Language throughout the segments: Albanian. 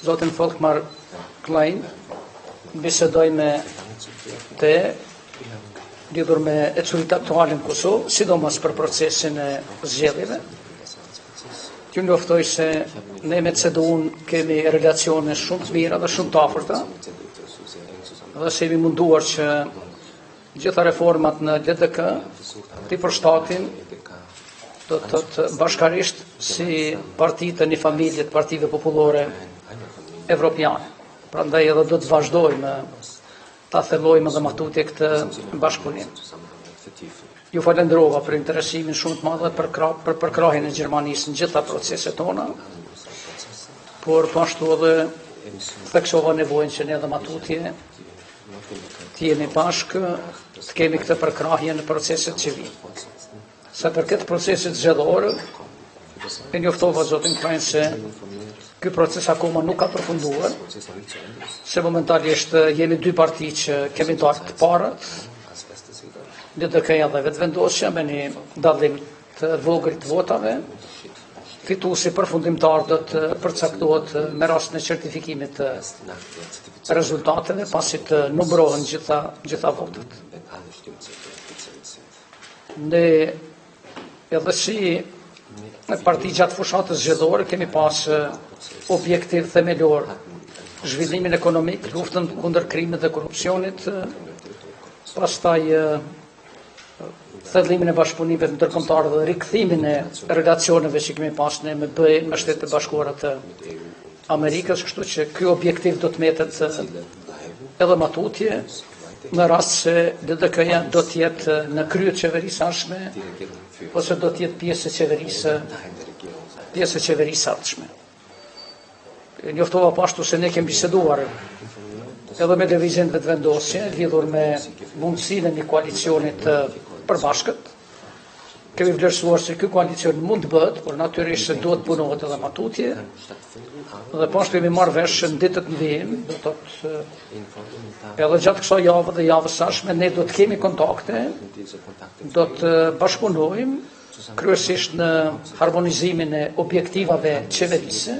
zotin Volkmar Klein, bisedoj me te lidhur me ecurit aktualin Kosovë, sidomos për procesin e zgjedhjeve. T'ju njoftoj se ne me CDU-n kemi relacione shumë të mira dhe shumë të afërta, dhe se jemi munduar që gjitha reformat në LDK t'i përshtatin do të thotë bashkarisht si partitë e një familje të partive popullore evropiane. Prandaj edhe do të vazhdojmë ta thellojmë dhe matutje këtë bashkëpunim. Ju falenderova për interesimin shumë të madh për përkrahjen e Gjermanisë në gjitha proceset tona, por po ashtu edhe theksova nevojën që ne dhe matutje të jemi bashkë, të kemi këtë përkrahje në proceset që vijnë. Sa për këtë procesit zgjedhor, e njoftova zotin Klein se ky proces akoma nuk ka përfunduar, se momentalisht jemi dy parti që kemi dalë të parët, LDK-ja dhe vetëvendosja me një dallim të vogël të votave. Fituesi përfundimtar do të përcaktohet me rast në certifikimit të rezultateve, pasi të numërohen gjitha votat. Ne edhe si parti gjatë fushatës zgjedhore kemi pas objektiv themelor zhvillimin ekonomik, luftën kundër krimit dhe korrupsionit, pastaj thellimin e bashkëpunimeve ndërkombëtare dhe rikthimin e relacioneve që kemi pas ne me BE-n, me Shtetet e Bashkuara të Amerikës, kështu që ky objektiv do të metet edhe matutje, në rast se LDK-ja do të jetë në krye të qeverisë ardhshme, ose do të jetë pjesë e qeverisë ardhshme. Njoftova pashtu se ne kemi biseduar edhe me lëvizjen vetëvendosje lidhur me mundësinë e një koalicioni të përbashkët. Kemi vlerësuar se ky koalicion mund të bëhet, por natyrisht se duhet punohet edhe matutje. Dhe pashtu jemi marrë vesh në ditët në vijim, do të thotë edhe gjatë kësaj javë dhe javës së ardhshme ne do të kemi kontakte, do të bashkëpunojmë kryesisht në harmonizimin e objektivave qeverise,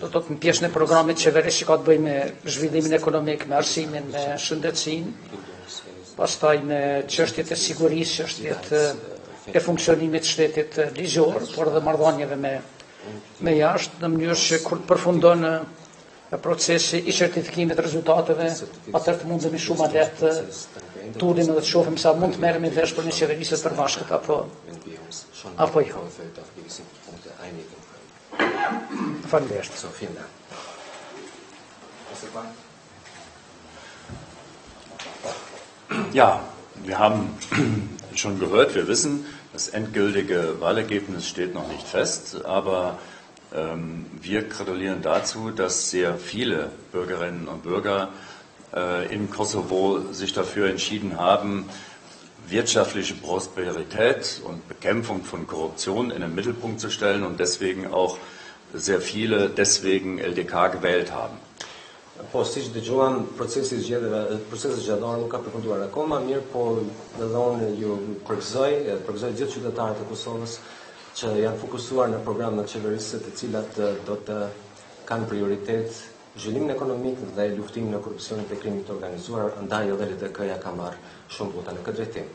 do të thotë në pjesën e programit qeverisë që ka të bëjë me zhvillimin ekonomik, me arsimin, me shëndetësinë, pastaj me çështjet e sigurisë, çështjet e funksionimit të shtetit ligjor, por edhe marrëdhënieve me jashtë, në mënyrë që kur të përfundon procesi i certifikimit të rezultateve, atëherë të mundemi shumë ma lehtë të ulim edhe të shohim sa mund të merremi vesh për një qeverisë të përbashkët apo jo. Faleminderit. Ja, wir haben schon gehört, wir wissen, das endgültige Wahlergebnis steht noch nicht fest, aber wir gratulieren dazu, dass sehr viele Bürgerinnen und Bürger in Kosovo sich dafür entschieden haben, wirtschaftliche Prosperität und Bekämpfung von Korruption in den Mittelpunkt zu stellen und deswegen auch sehr viele deswegen LDK gewählt haben. Po, siç dëgjuan, procesi zgjedhor nuk ka përfunduar akoma, mirë po edhe unë ju përgëzoj gjithë qytetarët e Kosovës që janë fokusuar në programet të qeverisë të cilat do të kanë prioritet zhvillimin ekonomik dhe luftimin e korrupsionit e krimit të organizuar, ndaj edhe LDK-ja ka marrë shumë vota në këtë drejtim.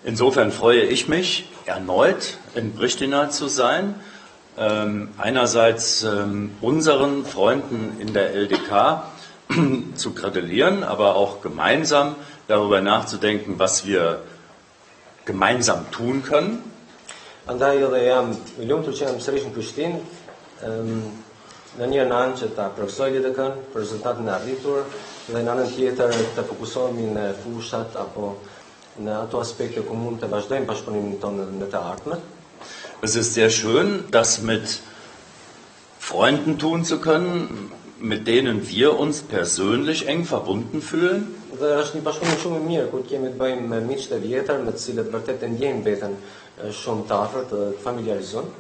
Insofern freue ich mich, erneut in Pristina zu sein. Einerseits unseren Freunden in der LDK zu gratulieren, aber auch gemeinsam darüber nachzudenken, was wir gemeinsam tun können. Andaj edhe jam I lumtur që jam sërish në Prishtinë, në një anë që ta përgëzoj LDK-n për rezultatin e arritur dhe në anën tjetër të fokusohemi në fushat apo në ato aspekte ku mund të vazhdojmë bashkëpunimin tonë në të ardhmen. Es ist sehr schön, das mit Freunden tun zu können, mit denen wir uns persönlich eng verbunden fühlen. Dhe është një bashkëpunim shumë I mirë kur kemi të bëjmë me miqtë e vjetër, me të cilët vërtet e ndjejmë veten shumë të afërt, të familiarizojmë.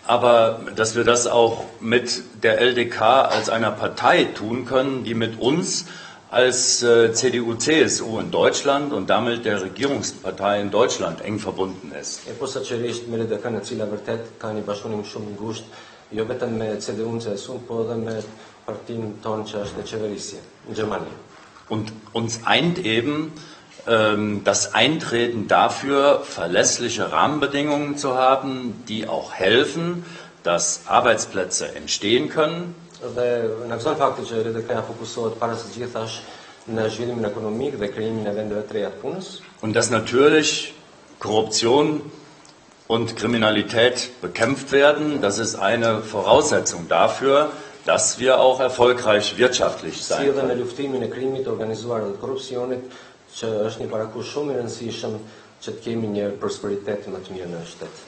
Aber dass wir das auch mit der LDK als einer Partei tun können, die mit uns als CDU-CSU in Deutschland und damit der Regierungspartei in Deutschland eng verbunden ist. E posaçërisht me LDK-n e cila vërtet ka një bashkëpunim shumë I ngushtë jo vetëm me CDU-n, CSU, po edhe me partinë tonë që është e qeverisje në Gjermani. Und uns eint eben das Eintreten dafür, verlässliche Rahmenbedingungen zu haben, die auch helfen, dass Arbeitsplätze entstehen können. Dhe në gëzon fakti që LDK fokusohet para së gjithash në zhvillimin ekonomik dhe krijimin e vendeve të reja të punës. Und dass natürlich Korruption und Kriminalität bekämpft werden, das ist eine Voraussetzung dafür, dass wir auch erfolgreich wirtschaftlich sein Si edhe në können. luftimin e krimit organizuar dhe të korrupsionit, që është një parakush shumë i rëndësishëm që të kemi një prosperitet më të mirë në shtet.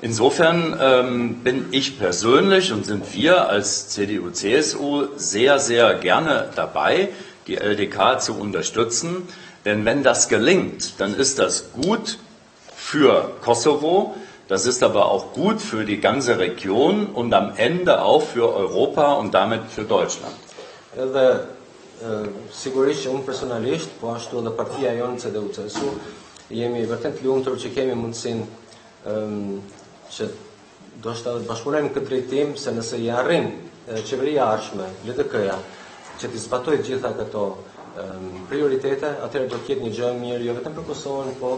Insofern bin ich persönlich und sind wir als CDU-CSU sehr, sehr gerne dabei, die LDK zu unterstützen. Denn wenn das gelingt, dann ist das gut für Kosovo, das ist aber auch gut für die ganze Region und am Ende auch für Europa und damit für Deutschland. Edhe sigurisht që unë personalisht, po ashtu edhe partia jonë CDU-CSU, jemi vërtet të lumtur që kemi mundësinë që do shta bashkëpunojmë këtë drejtim, se nëse i arrin qeveria ardhshme, LDK-ja, që t'i zbatoj gjitha këto prioritete, atëherë do të jetë një gjë e mirë jo vetëm për Kosovën, po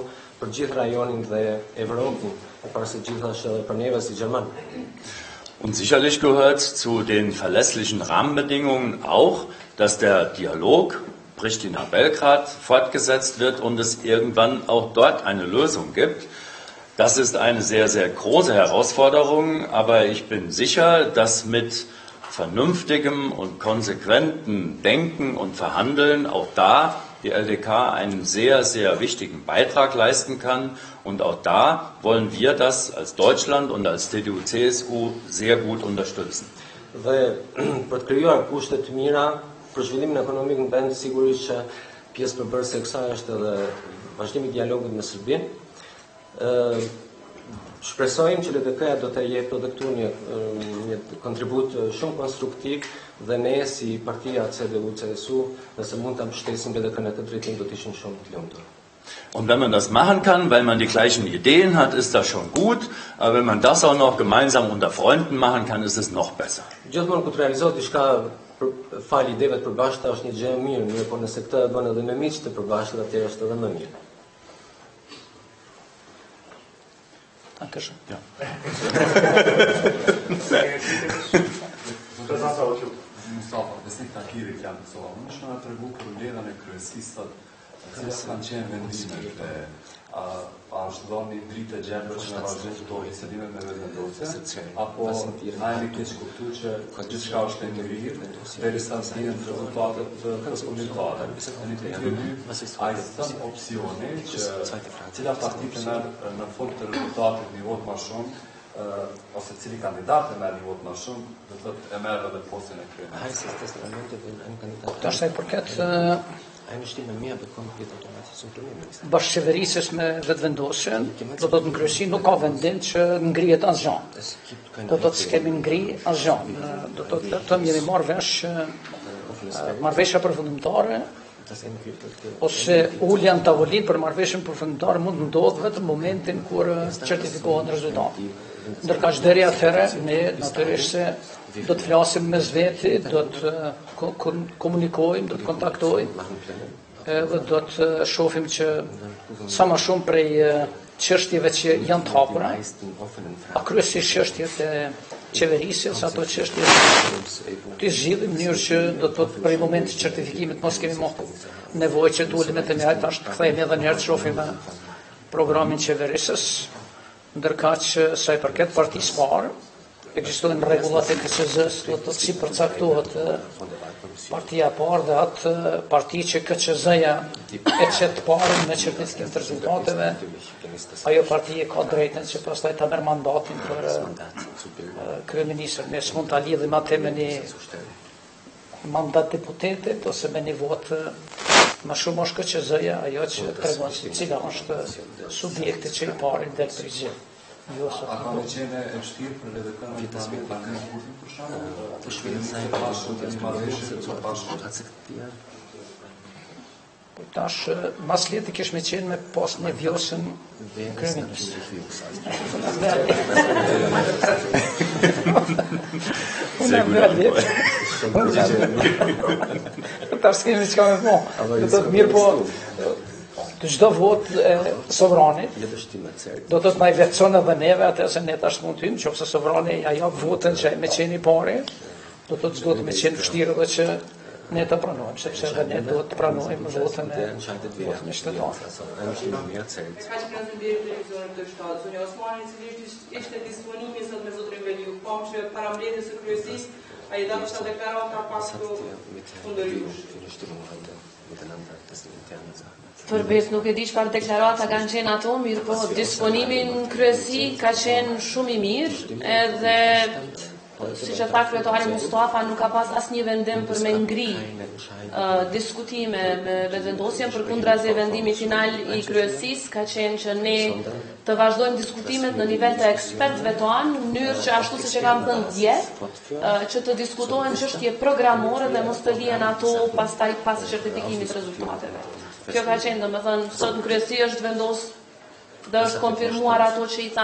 për gjithë rajonin dhe Evropën, e para së gjithash edhe për neve si Gjerman. Und sicherlich gehört zu den verlässlichen Rahmenbedingungen auch, dass der Dialog Pristina-Belgrad fortgesetzt wird und es irgendwann auch dort eine Lösung gibt. Das ist eine sehr, sehr große Herausforderung, aber ich bin sicher, dass mit vernünftigem und konsequentem Denken und Verhandeln auch da die LDK einen sehr, sehr wichtigen Beitrag leisten kann. Und auch da wollen wir das als Deutschland und als CDU-CSU sehr gut unterstützen. Dhe për të krijuar kushte të mira për zhvillimin ekonomik në vend, sigurisht që pjesë përbërëse e kësaj është edhe vazhdimi i dialogut me Serbinë. Shpresojmë që LDK-ja do të jepë edhe këtu një kontribut shumë konstruktiv dhe ne si partia CDU-CSU, nëse mund ta mbështesim LDK-n në këtë drejtim, do të ishim shumë të lumtur. Und wenn man das machen kann, weil man die gleichen Ideen hat, ist das schon gut. Aber wenn man das auch noch gemeinsam unter Freunden machen kann, ist es noch besser. Gjithmonë kur të realizohet diçka fal ideve të përbashkëta është një gjë e mirë, por nëse këtë bën edhe me miq të përbashkët, atëherë është edhe më mirë. Dankeschön. Ja. Mustafa, besnik Takiri jam Kosova. Unë shë nga të regu për vlerën e kryesistat, cilat kanë qenë vendimet a është dhoni dritë e gjembër që me vazhdojnë këto iniciative me vetëvendosje, apo na jemi keq kuptu që gjithçka është e ngrirë, derisa s'dihen rezultatet komunitare. Në të a ekziston opsioni që cila parti merr në fund të rezultatit një vot më shumë, ose cili kandidat e merr një vot më shumë, do të thotë e merr edhe postin e kryeministrit. Tash sa i përket bashkëqeverisjes me vetëvendosjen, do të thotë në kryesi nuk ka vendim që ngrihet asgjë. Do të thotë s'kemi ngri asgjë. Do të thotë vetëm jemi marrë vesh marrëveshja përfundimtare ose ulja në tavolinë për marrëveshjen përfundimtare mund të ndodhë vetëm në momentin kur certifikohen rezultati. Ndërkaq deri atëherë ne natyrisht se do të flasim mes veti, do të komunikojmë, do të kontaktojmë, edhe do të shohim që sa më shumë prej çështjeve që janë të hapura, a kryesisht çështjet e qeverisjes, ato çështje të zgjidhim në mënyrë që do të thotë për momentin e certifikimit mos kemi më nevojë që të ulemi me të njëjtë, tash të kthehemi edhe një herë të shohim programin qeverisës, ndërkaq sa i përket partisë parë, ekzistojnë rregullat e KCZ-s, do të thotë si përcaktohet partia e parë dhe atë parti që KCZ-ja e çet parën me certifikim të rezultateve, ajo parti e ka drejtën që pastaj ta merr mandatin për kryeministrin. Ne s'mund ta lidhim atë me një mandat deputetit ose me një vot më shumë është KCZ-ja, ajo që tregon se cila është subjekti që i parë del për gjë. A ka me qene e vështirë për LDK-n në parlament të në kursin për shkak? Për shkak të bashkë të një marrëveshje të bashkë? Tash mas leti kesh me qenë me pas një vjosën kryeministër. Unë e më dit. Ta s'kemi që ka me po. Do të mirë po, të çdo votë e sovranit, do të na i vetëson edhe neve atë se ne tash mund të hyjmë, nëse sovrani ja jap votën që me qenë i pari, do të çdo të me qenë vështirë edhe që ne të pranojmë, sepse edhe ne duhet të pranojmë votën e shtetanëve. Faleminderit televizorit të shtatë. Zonja Osmani, i cili ishte disponimi sot me zotrin Veliu, pam që parambledhjes së kryesisë ai dha sa deklarata pas kundërysh. Përbes nuk e di çfarë deklarata kanë qenë ato, mirë po disponimi në kryesi ka qenë shumë i mirë, edhe siç e tha kryetari Mustafa, nuk ka pas asnjë vendim për me ngri diskutime me vendosjen, përkundrazi vendimi final i kryesisë ka qenë që ne të vazhdojmë diskutimet në nivel të ekspertëve tonë, në mënyrë që ashtu siç e kam thënë dje, që të diskutohen çështje programore dhe mos të lihen ato pastaj pas certifikimit të rezultateve. Kjo ka qenë, domethënë, sot në kryesi është vendos dhe është konfirmuar ato që i